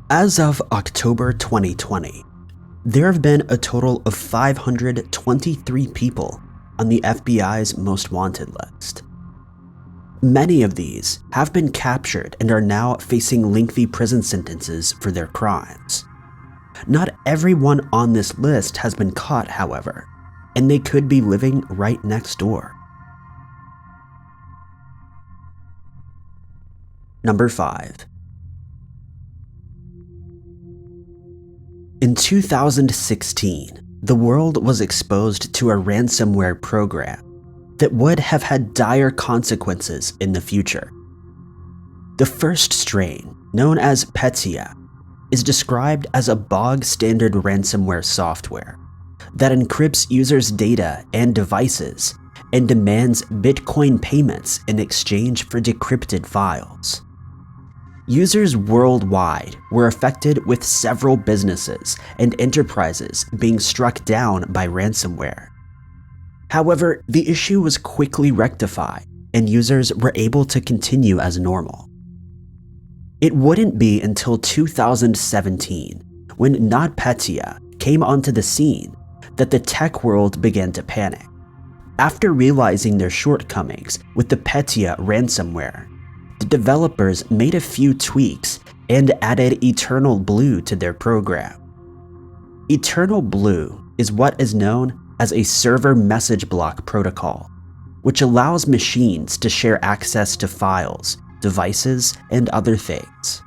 As of October 2020, there have been a total of 523 people on the FBI's most wanted list. Many of these have been captured and are now facing lengthy prison sentences for their crimes. Not everyone on this list has been caught, however, and they could be living right next door. Number 5. In 2016, the world was exposed to a ransomware program that would have had dire consequences in the future. The first strain, known as NotPetya, is described as a bog-standard ransomware software that encrypts users' data and devices and demands Bitcoin payments in exchange for decrypted files. Users worldwide were affected, with several businesses and enterprises being struck down by ransomware. However, the issue was quickly rectified and users were able to continue as normal. It wouldn't be until 2017, when NotPetya came onto the scene, that the tech world began to panic. After realizing their shortcomings with the Petya ransomware, the developers made a few tweaks and added Eternal Blue to their program. Eternal Blue is what is known as a server message block protocol, which allows machines to share access to files, devices, and other things.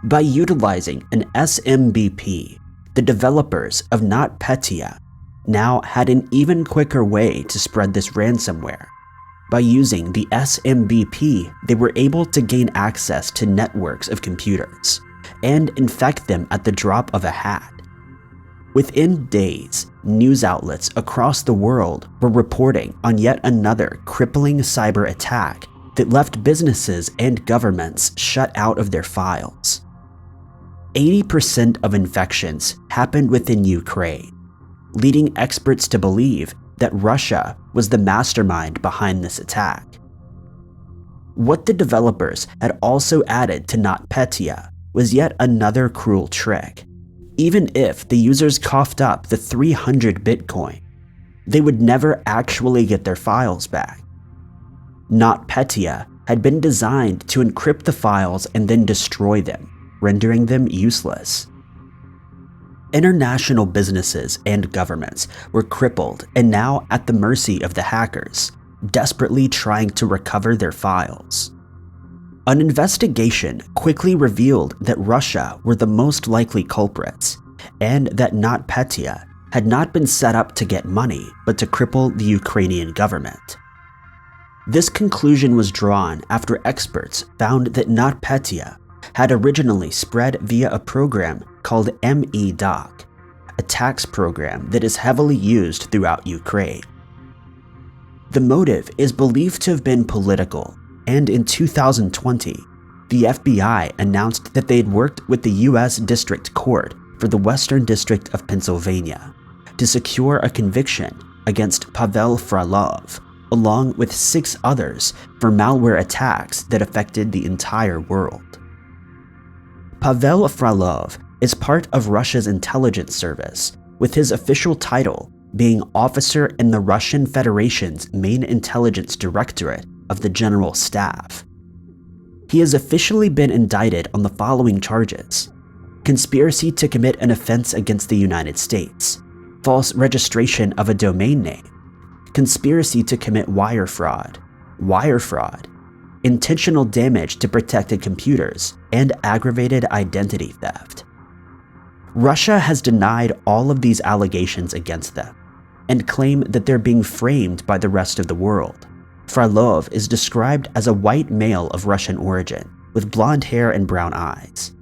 By utilizing an SMBP, the developers of NotPetya now had an even quicker way to spread this ransomware. By using the SMBP, they were able to gain access to networks of computers and infect them at the drop of a hat. Within days, news outlets across the world were reporting on yet another crippling cyber attack that left businesses and governments shut out of their files. 80% of infections happened within Ukraine, leading experts to believe that Russia was the mastermind behind this attack. What the developers had also added to NotPetya was yet another cruel trick. Even if the users coughed up the 300 Bitcoin, they would never actually get their files back. NotPetya had been designed to encrypt the files and then destroy them, rendering them useless. International businesses and governments were crippled and now at the mercy of the hackers, desperately trying to recover their files. An investigation quickly revealed that Russia were the most likely culprits, and that NotPetya had not been set up to get money, but to cripple the Ukrainian government. This conclusion was drawn after experts found that NotPetya had originally spread via a program called MEDOC, a tax program that is heavily used throughout Ukraine. The motive is believed to have been political, and in 2020, the FBI announced that they had worked with the U.S. District Court for the Western District of Pennsylvania to secure a conviction against Pavel Frolov, along with 6 others for malware attacks that affected the entire world. Pavel Frolov is part of Russia's intelligence service, with his official title being Officer in the Russian Federation's main intelligence directorate of the General Staff. He has officially been indicted on the following charges: conspiracy to commit an offense against the United States, false registration of a domain name, conspiracy to commit wire fraud, intentional damage to protected computers, and aggravated identity theft. Russia has denied all of these allegations against them and claim that they're being framed by the rest of the world. Frolov is described as a white male of Russian origin with blonde hair and brown eyes.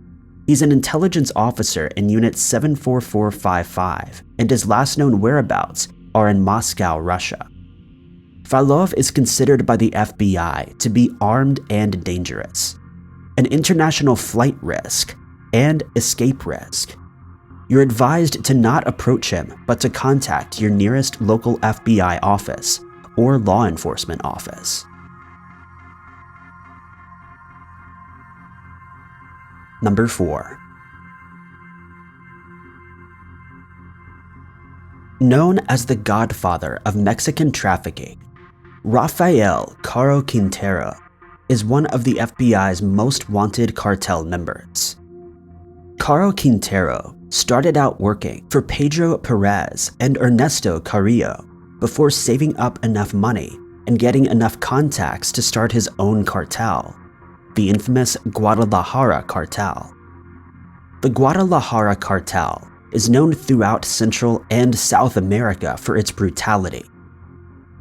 He's an intelligence officer in Unit 74455, and his last known whereabouts are in Moscow, Russia. Frolov is considered by the FBI to be armed and dangerous, an international flight risk, and escape risk. You're advised to not approach him, but to contact your nearest local FBI office or law enforcement office. Number 4. Known as the godfather of Mexican trafficking, Rafael "Caro" Quintero is one of the FBI's most wanted cartel members. Caro Quintero started out working for Pedro Perez and Ernesto Carrillo before saving up enough money and getting enough contacts to start his own cartel, the infamous Guadalajara cartel. The Guadalajara cartel is known throughout Central and South America for its brutality.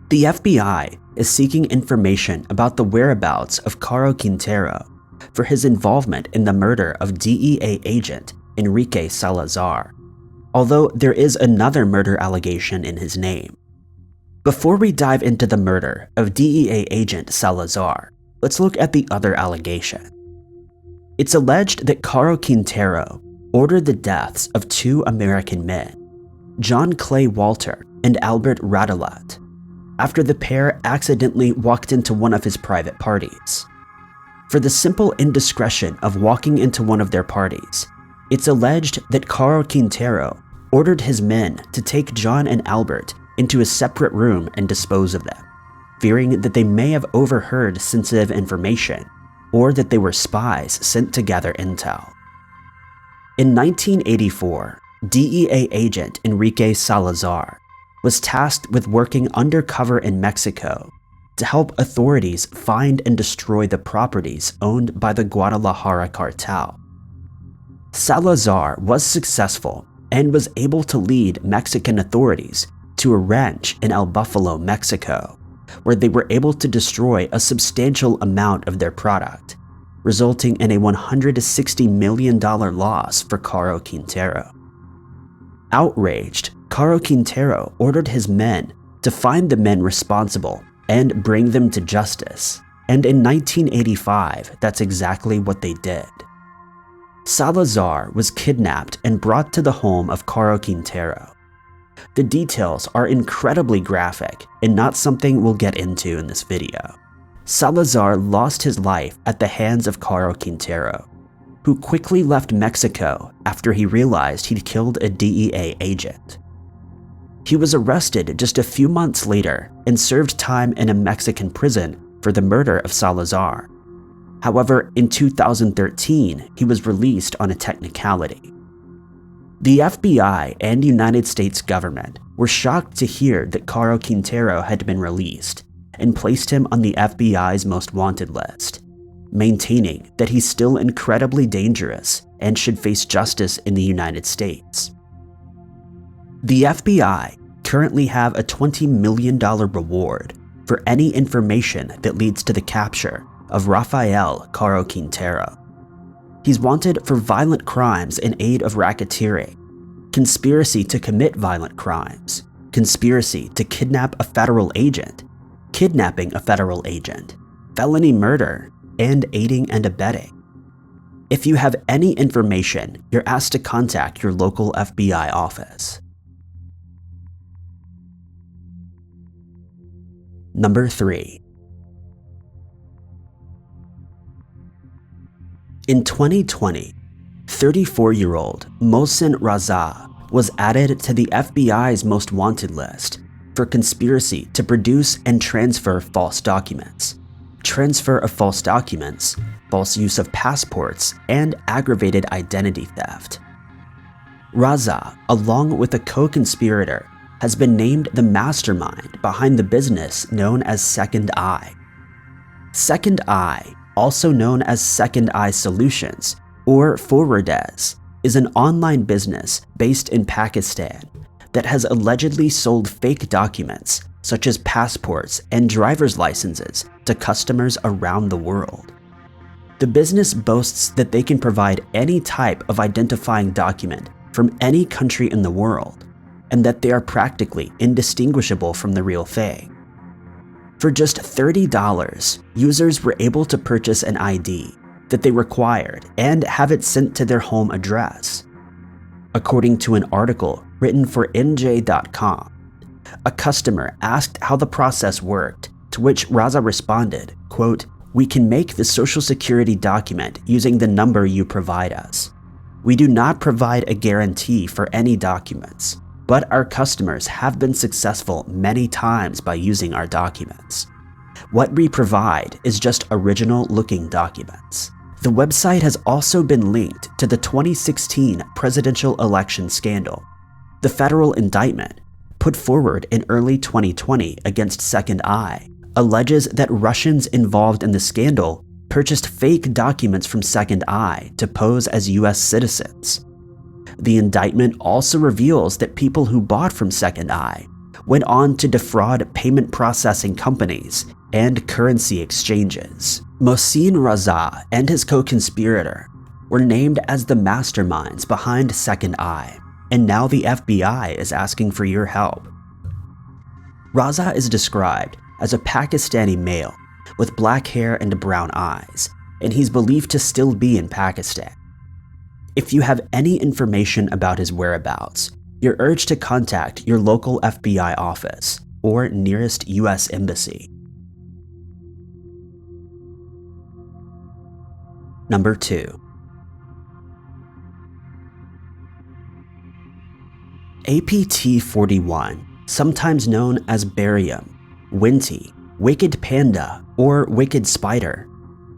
The FBI is seeking information about the whereabouts of Caro Quintero for his involvement in the murder of DEA agent Enrique Salazar, although there is another murder allegation in his name. Before we dive into the murder of DEA agent Salazar, let's look at the other allegation. It's alleged that Caro Quintero ordered the deaths of two American men, John Clay Walter and Albert Radelat, after the pair accidentally walked into one of his private parties. For the simple indiscretion of walking into one of their parties, it's alleged that Caro Quintero ordered his men to take John and Albert into a separate room and dispose of them, fearing that they may have overheard sensitive information or that they were spies sent to gather intel. In 1984, DEA agent Enrique Salazar was tasked with working undercover in Mexico to help authorities find and destroy the properties owned by the Guadalajara cartel. Salazar was successful and was able to lead Mexican authorities to a ranch in El Buffalo, Mexico, where they were able to destroy a substantial amount of their product, resulting in a $160 million loss for Caro Quintero. Outraged, Caro Quintero ordered his men to find the men responsible and bring them to justice, and in 1985, that's exactly what they did. Salazar was kidnapped and brought to the home of Caro Quintero. The details are incredibly graphic and not something we'll get into in this video. Salazar lost his life at the hands of Caro Quintero, who quickly left Mexico after he realized he'd killed a DEA agent. He was arrested just a few months later and served time in a Mexican prison for the murder of Salazar. However, in 2013, he was released on a technicality. The FBI and United States government were shocked to hear that Caro Quintero had been released and placed him on the FBI's most wanted list, maintaining that he's still incredibly dangerous and should face justice in the United States. The FBI currently have a $20 million reward for any information that leads to the capture of Rafael "Caro" Quintero. He's wanted for violent crimes in aid of racketeering, conspiracy to commit violent crimes, conspiracy to kidnap a federal agent, kidnapping a federal agent, felony murder, and aiding and abetting. If you have any information, you're asked to contact your local FBI office. Number 3. In 2020, 34-year-old Mohsin Raza was added to the FBI's most wanted list for conspiracy to produce and transfer false documents, transfer of false documents, false use of passports, and aggravated identity theft. Raza, along with a co-conspirator, has been named the mastermind behind the business known as Second Eye. Second Eye, also known as Second Eye Solutions, or Forwardez, is an online business based in Pakistan that has allegedly sold fake documents such as passports and driver's licenses to customers around the world. The business boasts that they can provide any type of identifying document from any country in the world, and that they are practically indistinguishable from the real thing. For just $30, users were able to purchase an ID that they required and have it sent to their home address. According to an article written for NJ.com, a customer asked how the process worked, to which Raza responded, quote, "We can make the social security document using the number you provide us. We do not provide a guarantee for any documents. but our customers have been successful many times by using our documents. What we provide is just original-looking documents. The website has also been linked to the 2016 presidential election scandal. The federal indictment, put forward in early 2020 against Second Eye, alleges that Russians involved in the scandal purchased fake documents from Second Eye to pose as US citizens. The indictment also reveals that people who bought from Second Eye went on to defraud payment processing companies and currency exchanges. Mohsin Raza and his co-conspirator were named as the masterminds behind Second Eye, and now the FBI is asking for your help. Raza is described as a Pakistani male with black hair and brown eyes, and he's believed to still be in Pakistan. If you have any information about his whereabouts, you're urged to contact your local FBI office or nearest US embassy. Number 2. APT-41, sometimes known as barium, Winty, Wicked Panda, or Wicked Spider,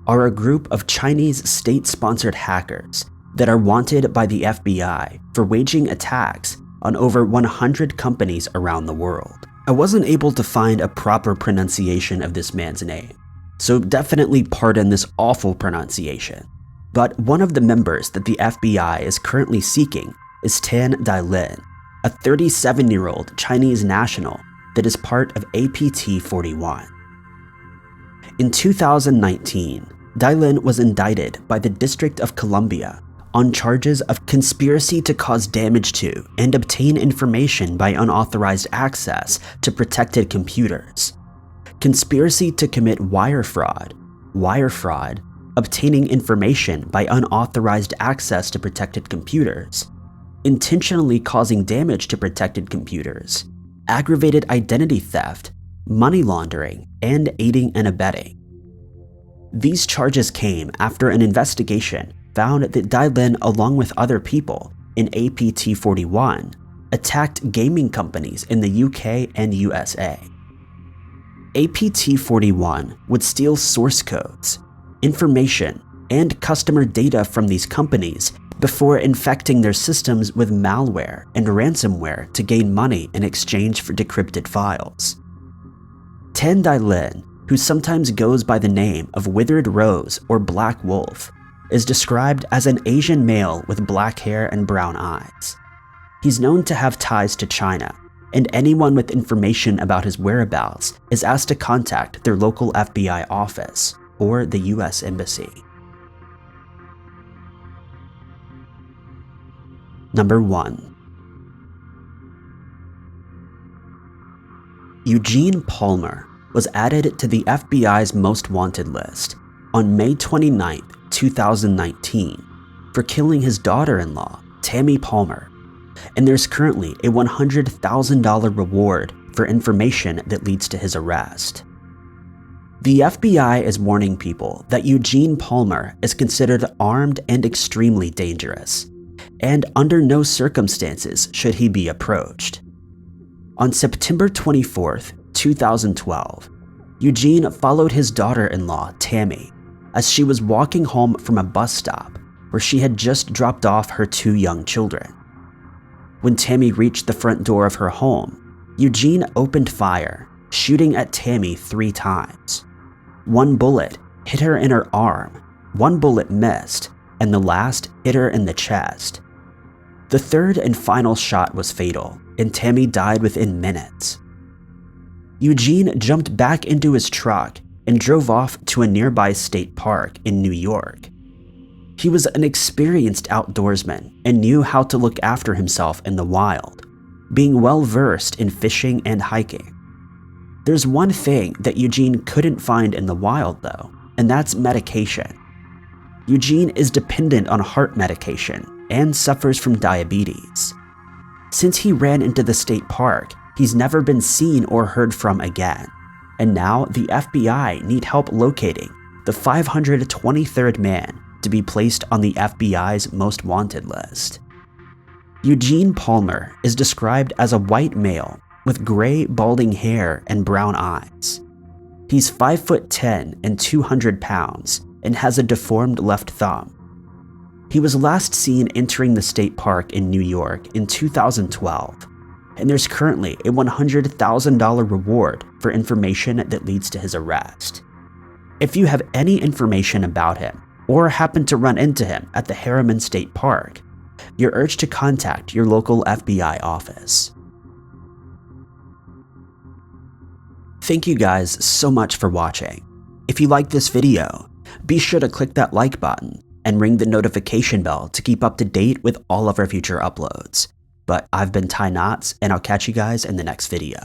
are a group of Chinese state-sponsored hackers that are wanted by the FBI for waging attacks on over 100 companies around the world. I wasn't able to find a proper pronunciation of this man's name, so definitely pardon this awful pronunciation. But one of the members that the FBI is currently seeking is Tan Dailin, a 37-year-old Chinese national that is part of APT-41. In 2019, Dailin was indicted by the District of Columbia on charges of conspiracy to cause damage to and obtain information by unauthorized access to protected computers, conspiracy to commit wire fraud, obtaining information by unauthorized access to protected computers, intentionally causing damage to protected computers, aggravated identity theft, money laundering, and aiding and abetting. These charges came after an investigation found that Dailin, along with other people in APT-41, attacked gaming companies in the UK and USA. APT-41 would steal source codes, information, and customer data from these companies before infecting their systems with malware and ransomware to gain money in exchange for decrypted files. Tan Dailin, who sometimes goes by the name of Withered Rose or Black Wolf, is described as an Asian male with black hair and brown eyes. He's known to have ties to China, and anyone with information about his whereabouts is asked to contact their local FBI office or the US Embassy. Number 1. Eugene Palmer was added to the FBI's Most Wanted list on May 29, 2019 for killing his daughter-in-law, Tammy Palmer, and there's currently a $100,000 reward for information that leads to his arrest. The FBI is warning people that Eugene Palmer is considered armed and extremely dangerous, and under no circumstances should he be approached. On September 24, 2012, Eugene followed his daughter-in-law, Tammy, as she was walking home from a bus stop where she had just dropped off her 2 young children. When Tammy reached the front door of her home, Eugene opened fire, shooting at Tammy 3 times. 1 bullet hit her in her arm, 1 bullet missed, and the last hit her in the chest. The 3rd and final shot was fatal, and Tammy died within minutes. Eugene jumped back into his truck and drove off to a nearby state park in New York. He was an experienced outdoorsman and knew how to look after himself in the wild, being well versed in fishing and hiking. There's one thing that Eugene couldn't find in the wild though, and that's medication. Eugene is dependent on heart medication and suffers from diabetes. Since he ran into the state park, he's never been seen or heard from again, and now the FBI need help locating the 523rd man to be placed on the FBI's Most Wanted list. Eugene Palmer is described as a white male with gray, balding hair and brown eyes. He's 5'10" and 200 pounds and has a deformed left thumb. He was last seen entering the state park in New York in 2012, and there's currently a $100,000 reward for information that leads to his arrest. If you have any information about him or happen to run into him at the Harriman State Park, you're urged to contact your local FBI office. Thank you guys so much for watching. If you liked this video, be sure to click that like button and ring the notification bell to keep up to date with all of our future uploads. But I've been Ty Knots, and I'll catch you guys in the next video.